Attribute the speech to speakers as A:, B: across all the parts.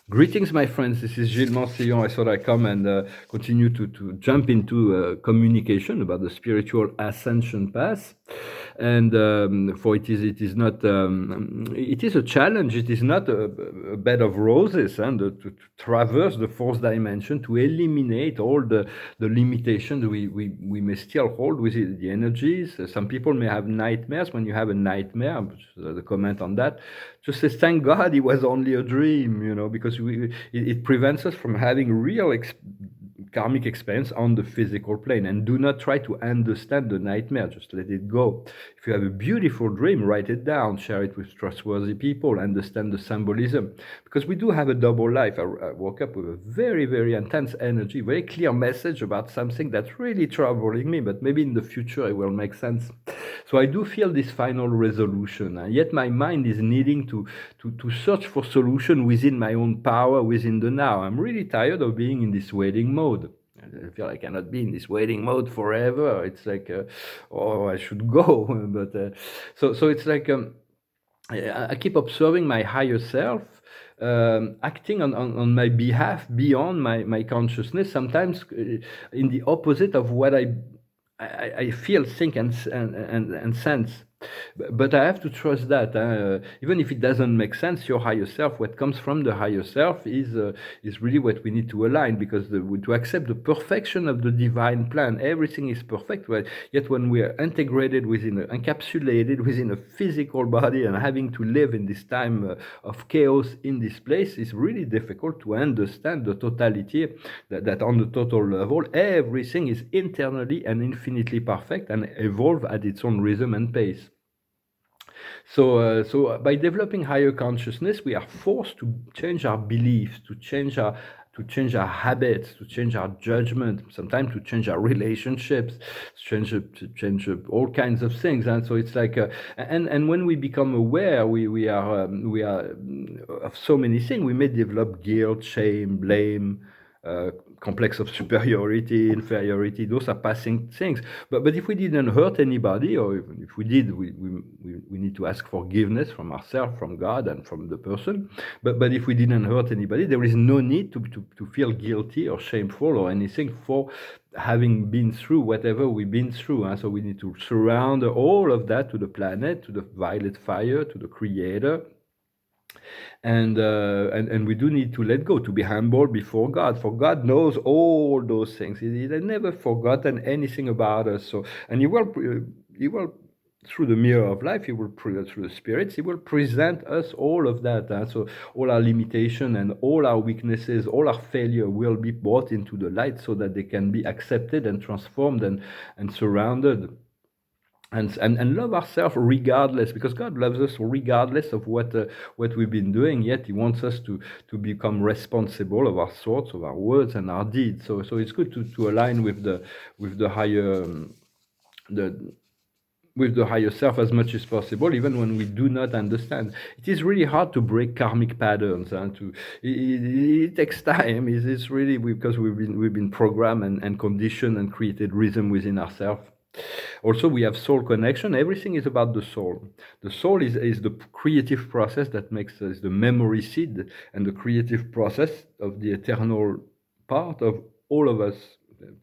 A: Greetings, my friends. This is Gilles Mansillon. I thought I'd come and continue to jump into communication about the spiritual ascension path. And for it is not it is a challenge. It is not a bed of roses, and to traverse the fourth dimension, to eliminate all the limitations we may still hold with the energies. Some people may have nightmares. When you have a nightmare, the comment on that, just say thank God it was only a dream, because it prevents us from having real karmic experience on the physical plane. And do not try to understand the nightmare, just let it go. If you have a beautiful dream, write it down, share it with trustworthy people, understand the symbolism, because we do have a double life. I woke up with a very, very intense energy, very clear message about something that's really troubling me, but maybe in the future it will make sense. So I do feel this final resolution, and yet my mind is needing to search for solution within my own power, within the now. I'm really tired of being in this waiting mode. I feel I cannot be in this waiting mode forever. It's like, oh, I should go. But so it's like, I keep observing my higher self, acting on my behalf beyond my consciousness, sometimes in the opposite of what I feel, think, and sense. But I have to trust that, even if it doesn't make sense, your higher self, what comes from the higher self, is really what we need to align, because to accept the perfection of the divine plan, everything is perfect. Right? Yet when we are encapsulated within a physical body and having to live in this time of chaos in this place, it's really difficult to understand the totality, that on the total level, everything is internally and infinitely perfect and evolve at its own rhythm and pace. So by developing higher consciousness, we are forced to change our beliefs, to change our habits, to change our judgment, sometimes to change our relationships, to change all kinds of things. And so it's like, and when we become aware, we are of so many things. We may develop guilt, shame, blame, uh, complex of superiority, inferiority. Those are passing things. But if we didn't hurt anybody, or even if we did, we need to ask forgiveness from ourselves, from God, and from the person. But if we didn't hurt anybody, there is no need to feel guilty or shameful or anything for having been through whatever we've been through. So we need to surround all of that to the planet, to the violet fire, to the Creator. And we do need to let go, to be humble before God, for God knows all those things. He has never forgotten anything about us. So, and He will through the mirror of life, through the spirits, He will present us all of that. So all our limitation and all our weaknesses, all our failure will be brought into the light, so that they can be accepted and transformed and surrounded. And love ourselves regardless, because God loves us regardless of what we've been doing. Yet He wants us to become responsible of our thoughts, of our words, and our deeds. So it's good to align with the higher the with the higher self as much as possible, even when we do not understand. It is really hard to break karmic patterns, and it takes time. It's really because we've been programmed and conditioned and created rhythm within ourselves. Also, we have soul connection. Everything is about the soul. The soul is the creative process that makes us the memory seed, and the creative process of the eternal part of all of us.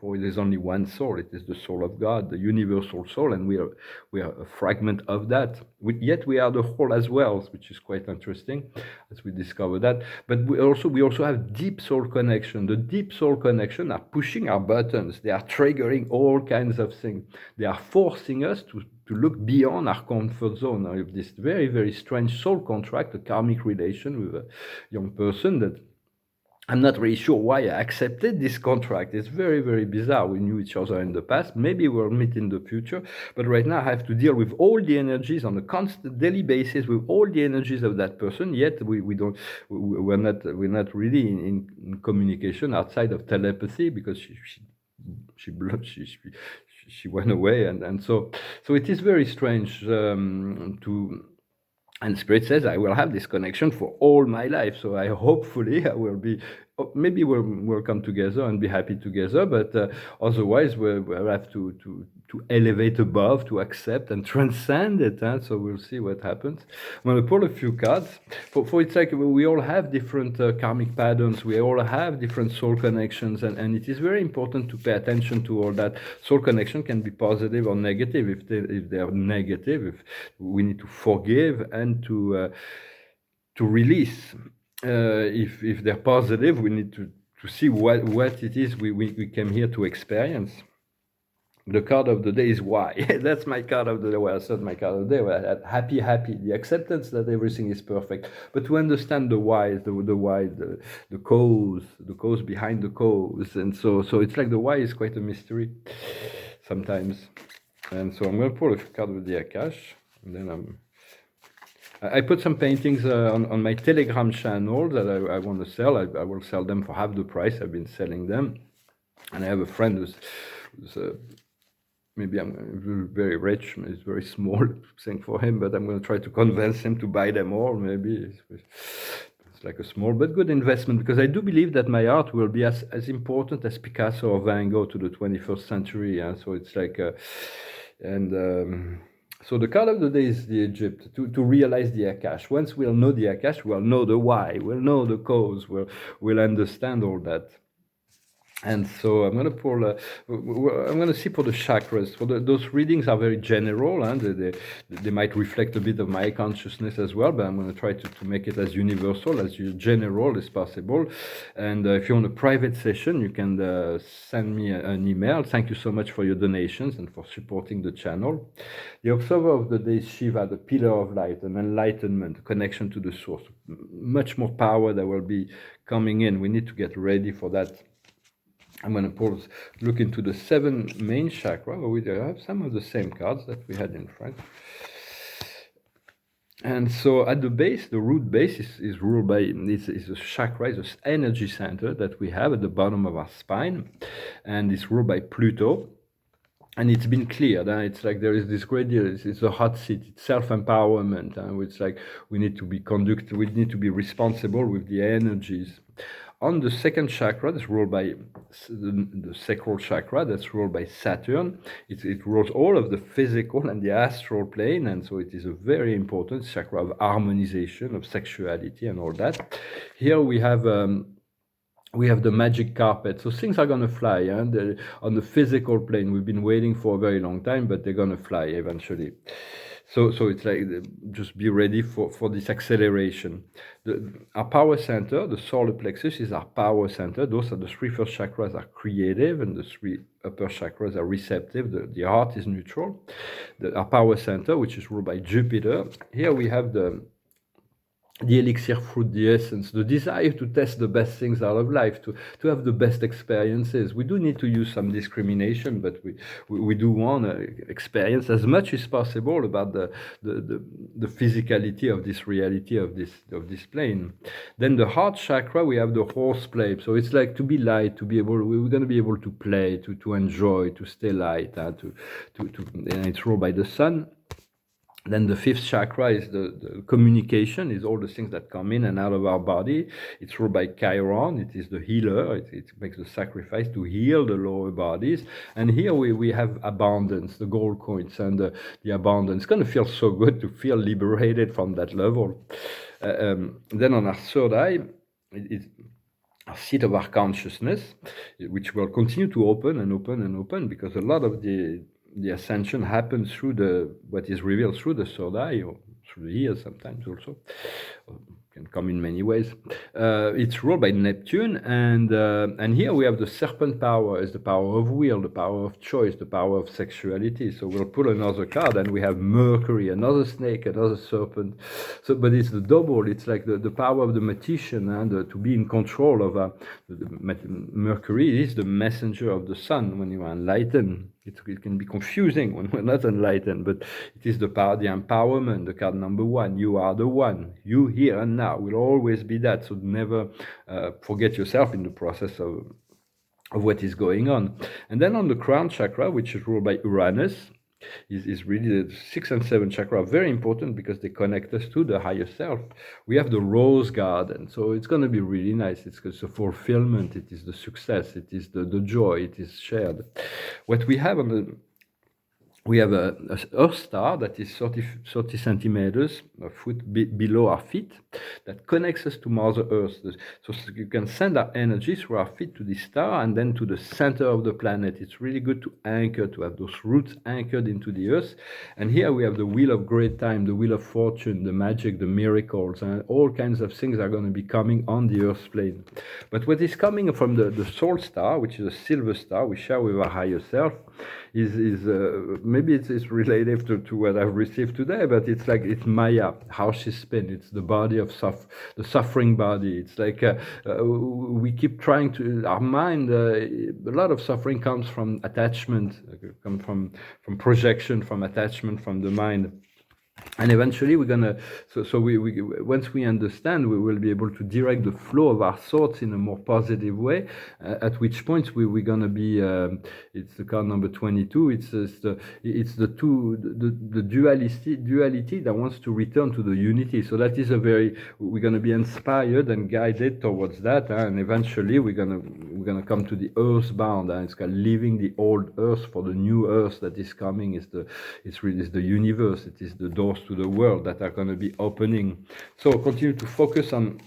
A: For there is only one soul. It is the soul of God, the universal soul, and we are a fragment of that. Yet we are the whole as well, which is quite interesting as we discover that. But we also have deep soul connection. The deep soul connection are pushing our buttons. They are triggering all kinds of things. They are forcing us to look beyond our comfort zone. I have this very, very strange soul contract, a karmic relation with a young person that I'm not really sure why I accepted this contract. It's very, very bizarre. We knew each other in the past. Maybe we'll meet in the future. But right now, I have to deal with all the energies on a constant daily basis, with all the energies of that person. Yet we're not really in communication outside of telepathy, because she went away, and so it is very strange, to. And Spirit says, I will have this connection for all my life. So hopefully I will be, maybe we'll come together and be happy together. But otherwise, we'll have to to elevate above, to accept and transcend it. Huh? So we'll see what happens. I'm going to pull a few cards. For it's like we all have different karmic patterns. We all have different soul connections, and it is very important to pay attention to all that. Soul connection can be positive or negative. If they are negative, if we need to forgive and to release. If they're positive, we need to see what it is we came here to experience. The card of the day is why. That's my card of the day. Well, it's not my card of the day. Well, happy, the acceptance that everything is perfect. But to understand the why, the why, the cause behind the cause. And so it's like the why is quite a mystery sometimes. And so I'm going to pull a card of the Akash. And then I put some paintings on my Telegram channel that I want to sell. I will sell them for half the price. I've been selling them. And I have a friend who's maybe I'm very rich, it's very small thing for him, but I'm going to try to convince him to buy them all. Maybe it's like a small but good investment, because I do believe that my art will be as important as Picasso or Van Gogh to the 21st century. Yeah? So it's like, so the card of the day is the Egypt, to realize the Akash. Once we'll know the Akash, we'll know the why, we'll know the cause, we'll understand all that. And so I'm going to pull. I'm going to see for the chakras. Those readings are very general, and they might reflect a bit of my consciousness as well. But I'm going to try to make it as universal, as general as possible. And if you want a private session, you can send me an email. Thank you so much for your donations and for supporting the channel. The observer of the day is Shiva, the pillar of light, an enlightenment, connection to the source. Much more power that will be coming in. We need to get ready for that. I'm going to look into the 7 main chakra, where we have some of the same cards that we had in front. And so at the base, the root base is ruled by, is a chakra, is an energy center that we have at the bottom of our spine. And it's ruled by Pluto. And it's been cleared. It's like there is this great deal. It's a hot seat. It's self-empowerment. It's like we need to be conducted. We need to be responsible with the energies. On the second chakra, that's ruled by the sacral chakra, that's ruled by Saturn. It rules all of the physical and the astral plane, and so it is a very important chakra of harmonization, of sexuality, and all that. Here we have the magic carpet, so things are going to fly. And on the physical plane, we've been waiting for a very long time, but they're going to fly eventually. So it's like, just be ready for this acceleration. Our power center, the solar plexus, is our power center. Those are the 3 first chakras are creative, and the 3 upper chakras are receptive. The heart is neutral. Our power center, which is ruled by Jupiter. Here we have the elixir fruit, the essence, the desire to test the best things out of life, to have the best experiences. We do need to use some discrimination, but we do want to experience as much as possible about the physicality of this reality of this plane. Then the heart chakra, we have the horse play. So it's like to be light, to be able, we're going to be able to play, to enjoy, to stay light, and it's ruled by the sun. Then the 5th chakra is the communication, is all the things that come in and out of our body. It's ruled by Chiron. It is the healer. It makes the sacrifice to heal the lower bodies. And here we have abundance, the gold coins and the abundance. It's going to feel so good to feel liberated from that level. Then on our third eye, it's a seat of our consciousness, which will continue to open and open and open, because a lot of the ascension happens through what is revealed through the third eye, or through the ears sometimes also. Can come in many ways. It's ruled by Neptune, and here we have the serpent power, is the power of will, the power of choice, the power of sexuality. So we'll pull another card, and we have Mercury, another snake, another serpent. So, but it's the double. It's like the power of the magician, and to be in control of Mercury is the messenger of the sun. When you are enlightened, it can be confusing when we're not enlightened, but it is the power, the empowerment, the card number 1. You are the one. You here and now will always be that. So never forget yourself in the process of what is going on. And then on the crown chakra, which is ruled by Uranus, is really the 6 and 7 chakra are very important, because they connect us to the higher self. We have the rose garden, so it's going to be really nice. It's the fulfillment, it is the success, it is the joy, it is shared. What we have on we have a Earth star that is 30 centimeters, a foot below our feet, that connects us to Mother Earth. So you can send our energy through our feet to this star and then to the center of the planet. It's really good to anchor, to have those roots anchored into the Earth. And here we have the wheel of great time, the wheel of fortune, the magic, the miracles, and all kinds of things are going to be coming on the Earth's plane. But what is coming from the Soul Star, which is a silver star we share with our higher self, is maybe it's related to what I've received today, but it's Maya, how she spins. It's the body of the suffering body. It's like we keep trying to our mind. A lot of suffering comes from attachment, come from projection, from attachment, from the mind. And eventually we're gonna we once we understand, we will be able to direct the flow of our thoughts in a more positive way, at which point we're gonna be it's the card number 22. It's the duality that wants to return to the unity. So that is we're gonna be inspired and guided towards that, and eventually we're gonna come to the earthbound, and it's called leaving the old earth for the new earth that is coming. It's the universe. It is the doors to the world that are going to be opening. So continue to focus on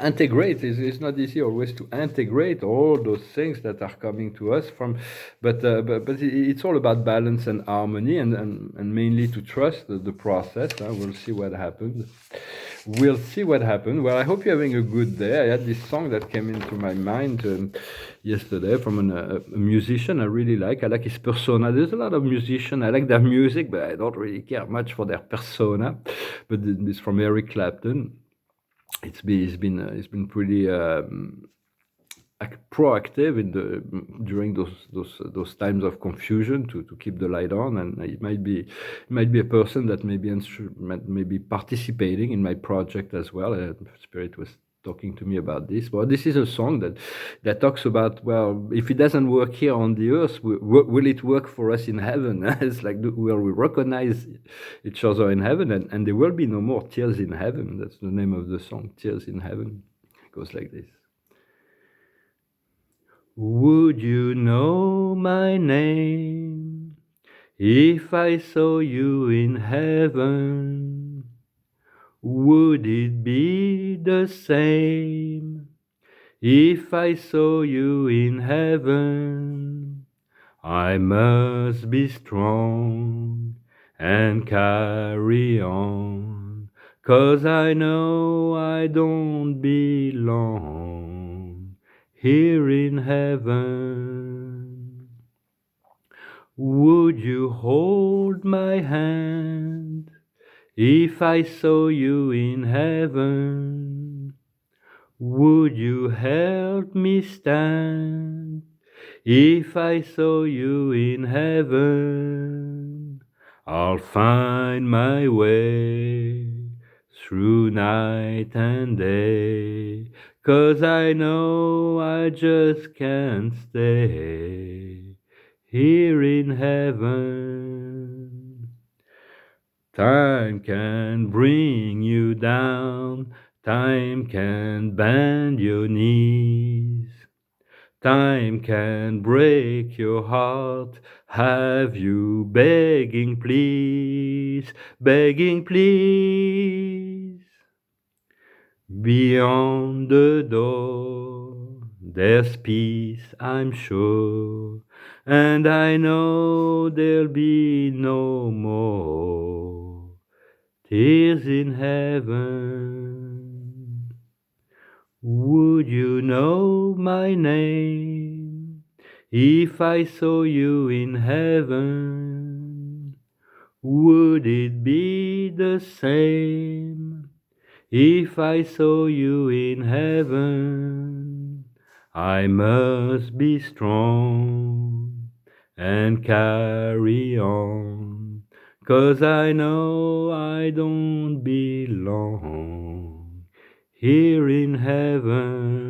A: integrate. It's not easy always to integrate all those things that are coming to us from, but it's all about balance and harmony, and mainly to trust the process. We'll see what happens. We'll see what happens. Well, I hope you're having a good day. I had this song that came into my mind yesterday from a musician I really like. I like his persona. There's a lot of musicians. I like their music, but I don't really care much for their persona. But it's from Eric Clapton. It's been pretty proactive during those times of confusion to keep the light on, and it might be a person that may be participating in my project as well. Spirit was talking to me about this. Well, this is a song that talks about, well, if it doesn't work here on the earth, will it work for us in heaven? It's like, will we recognize each other in heaven, and there will be no more tears in heaven. That's the name of the song, Tears in Heaven. It goes like this. Would you know my name if I saw you in heaven? Would it be the same if I saw you in heaven? I must be strong and carry on, 'cause I know I don't belong here in heaven. Would you hold my hand if I saw you in heaven? Would you help me stand if I saw you in heaven? I'll find my way through night and day, 'cause I know I just can't stay here in heaven. Time can bring you down, time can bend your knees, time can break your heart, have you begging please, begging please. Beyond the door, there's peace, I'm sure, and I know there'll be no more tears in heaven. Would you know my name if I saw you in heaven? Would it be the same if I saw you in heaven? I must be strong and carry on, 'cause I know I don't belong here in heaven.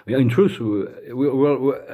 A: In truth,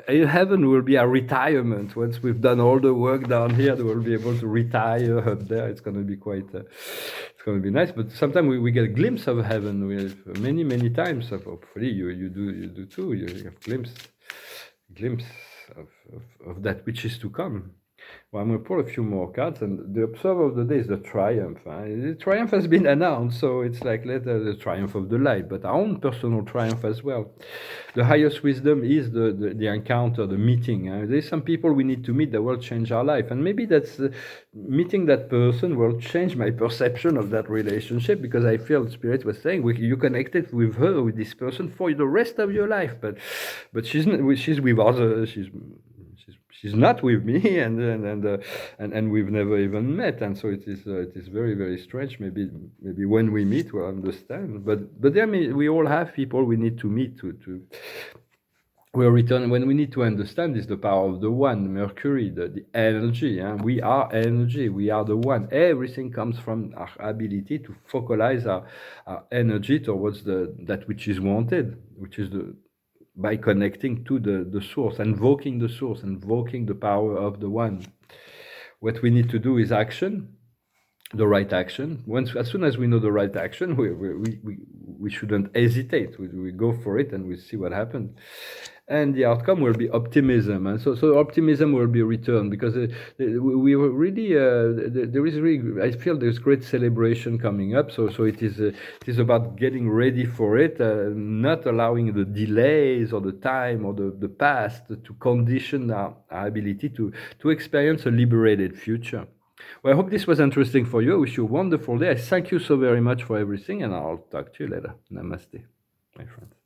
A: heaven will be a retirement. Once we've done all the work down here, we will be able to retire up there. It's going to be it's going to be nice. But sometimes we get a glimpse of heaven. We have many times. Hopefully you do too. You have glimpse. of that which is to come. Well, I'm going to pull a few more cards, and the observer of the day is the triumph. The triumph has been announced, so it's like later the triumph of the light, but our own personal triumph as well. The highest wisdom is the encounter, the meeting. There's some people we need to meet that will change our life, and maybe that's meeting that person will change my perception of that relationship, because I feel the Spirit was saying you connected with her, with this person for the rest of your life, but she's with others. She's not with me, and we've never even met, and so it is very, very strange. Maybe when we meet we'll understand. But there we all have people we need to meet to we'll return. When we need to understand is the power of the one, Mercury, the energy. We are energy. We are the one. Everything comes from our ability to focalize our energy towards that which is wanted, which is by connecting to the source, invoking the power of the one. What we need to do is action, the right action. As soon as we know the right action, we shouldn't hesitate. We go for it and we see what happens. And the outcome will be optimism, and so optimism will be returned, because we were really there is really, I feel there's great celebration coming up. So it is about getting ready for it, not allowing the delays or the time or the past to condition our ability to experience a liberated future. Well, I hope this was interesting for you. I wish you a wonderful day. I thank you so very much for everything, and I'll talk to you later. Namaste, my friends.